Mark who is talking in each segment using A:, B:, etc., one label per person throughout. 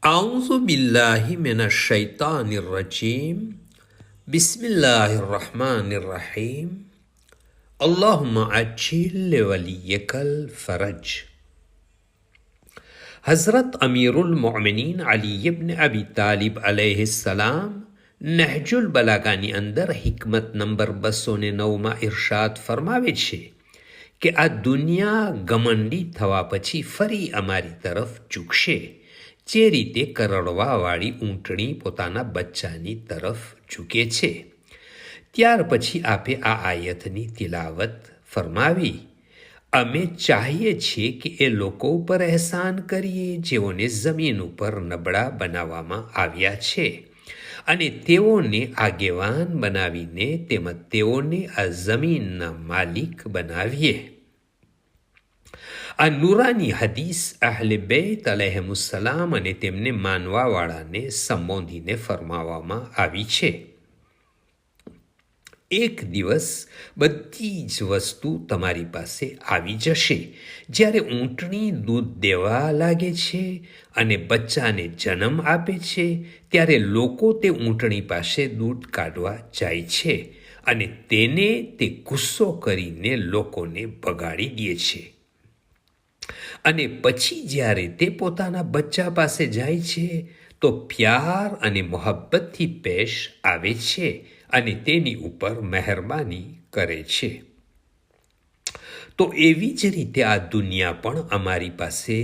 A: أعوذ بالله من الشيطان الرجيم بسم الله الرحمن الرحيم اللهم عجل لوليك الفرج. हज़रत अमीरुल मोमिनीन अली इब्न अबी तालिब अलैहिस्सलाम નહજુલ બલાગાની અંદર હિકમત નંબર 209માં ઇરશાદ ફરમાવે છે કે આ દુનિયા ગમંડી થવા પછી ફરી અમારી તરફ ઝૂકશે, જે રીતે કરડવાવાળી ઊંટણી પોતાના બચ્ચાની તરફ ઝૂકે છે. ત્યાર પછી આપે આ આયતની તિલાવત ફરમાવી, અમે ચાહીએ છીએ કે એ લોકો ઉપર અહેસાન કરીએ જેઓને જમીન ઉપર નબળા બનાવવામાં આવ્યા છે, અને તેઓને આગેવાન બનાવીને તેમજ તેઓને આ જમીનના માલિક બનાવીએ. આ નુરાની હદીસ અહલે બેત અલૈહિમુસ્સલામ અને તેમને માનવાવાળાને સંબોધીને ફરમાવવામાં આવી છે. એક દિવસ બધી જ વસ્તુ તમારી પાસે આવી જશે. જ્યારે ઊંટણી દૂધ દેવા લાગે છે અને બચ્ચાને જન્મ આપે છે, ત્યારે લોકો તે ઊંટણી પાસે દૂધ કાઢવા જાય છે અને તેને તે ગુસ્સો કરીને લોકોને ભગાડી દે છે. અને પછી જ્યારે તે પોતાના બચ્ચા પાસે જાય છે તો પ્યાર અને મોહબ્બતથી પેશ આવે છે અને તેની ઉપર મહેરબાની કરે છે. તો એવી જ રીતે આ દુનિયા પણ અમારી પાસે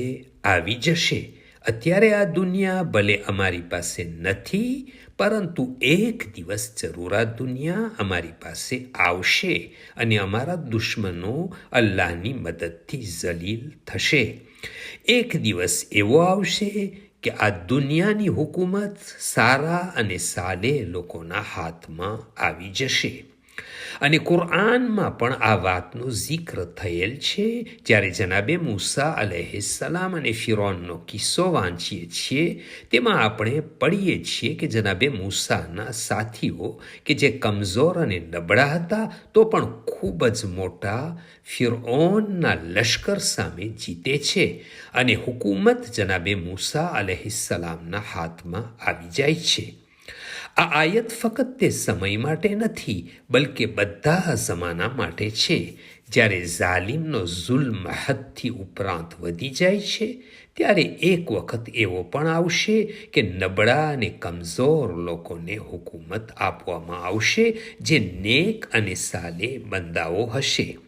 A: આવી જશે. અત્યારે આ દુનિયા ભલે અમારી પાસે નથી, પરંતુ એક દિવસ જરૂર આ દુનિયા અમારી પાસે આવશે અને અમારા દુશ્મનો અલ્લાહની મદદથી જલીલ થશે. એક દિવસ એવો આવશે કે આ દુનિયાની હુકુમત સારા અને સાલે લોકોના હાથમાં આવી જશે. અને કુરઆનમાં પણ આ વાતનો zikr થયેલ છે. જ્યારે જનાબે મૂસા અલૈહિસ્સલામ અને ફિરૌનનો કિસ્સો વાંચીએ છીએ, તેમાં આપણે પઢીએ છીએ કે જનાબે મૂસાના સાથીઓ કે જે કમજોર અને નબળા હતા, તો પણ ખૂબ જ મોટા ફિરૌનના લશ્કર સામે જીતે છે અને હુકુમત જનાબે મૂસા અલૈહિસ્સલામના હાથમાં આવી જાય છે. આ આયત ફક્ત તે સમય માટે નથી, બલકે બધા જમાના માટે છે. જ્યારે ઝાલિમનો જુલ્મ હદથી ઉપરાંત વધી જાય છે, ત્યારે એક વખત એવો પણ આવશે કે નબળા અને કમજોર લોકોને હુકુમત આપવામાં આવશે, જે નેક અને સાલે બંદાઓ હશે.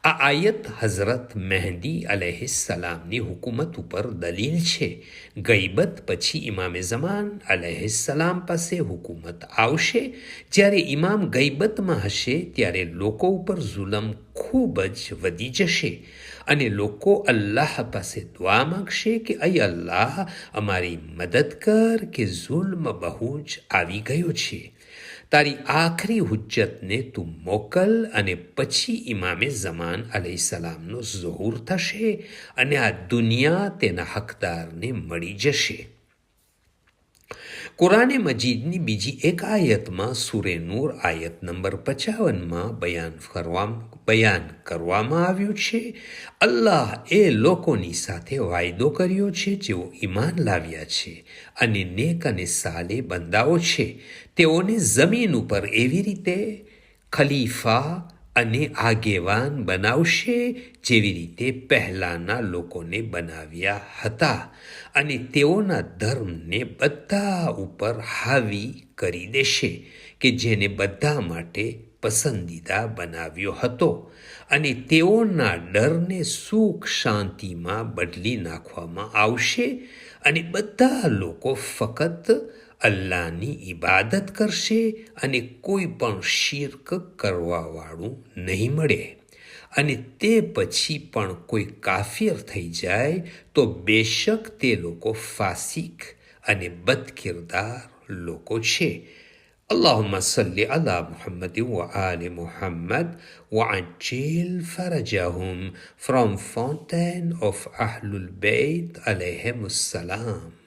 A: આ આયત હઝરત મહેદી અલૈહિસ્સલામની હુકુમત ઉપર દલીલ છે. ગઈબત પછી ઇમામે ઝમાન અલૈહિસ્સલામ પાસે હુકુમત આવશે. જ્યારે ઇમામ ગઈબતમાં હશે, ત્યારે લોકો ઉપર જુલમ ખૂબ જ વધી જશે અને લોકો અલ્લાહ પાસે દુઆ માંગશે કે અય અલ્લાહ, અમારી મદદ કર કે જુલ્મ બહુ જ આવી ગયો છે. તારી આખરી હુજ્જતને તું મોકલ અને પછી ઇમામે ઝમાન અલૈહિસ્સલામનો ઝહૂર થશે અને આ દુનિયા તેના હકદારને મળી જશે. કુરાને મજીદની બીજી એક આયતમાં સૂરે નૂર આયત નંબર 55માં બયાન કરવામાં આવ્યું છે, અલ્લાહ એ લોકોની સાથે વાયદો કર્યો છે જેઓ ઈમાન લાવ્યા છે અને નેક અને સાલે બંદાઓ છે. તેઓને જમીન ઉપર એવી રીતે ખલીફા અને આગેવાન બનાવશે જેવી રીતે પહેલાંના લોકોને બનાવ્યા હતા, અને તેઓના ધર્મને બધા ઉપર હાવી કરી દેશે કે જેને બધા માટે પસંદીદા બનાવ્યો હતો, અને તેઓના ડરને સુખ શાંતિમાં બદલી નાખવામાં આવશે, અને બધા લોકો ફક્ત અલ્લાહની ઇબાદત કરશે અને કોઈ પણ શિર્ક કરવાવાળું નહીં મળે. અને તે પછી પણ કોઈ કાફિર થઈ જાય તો બેશક તે લોકો ફાસિક અને બદકિરદાર લોકો છે. اللهم صل على محمد وآل محمد وعجل فرجهم from Fountain of Ahlul Bayt alayhim السلام.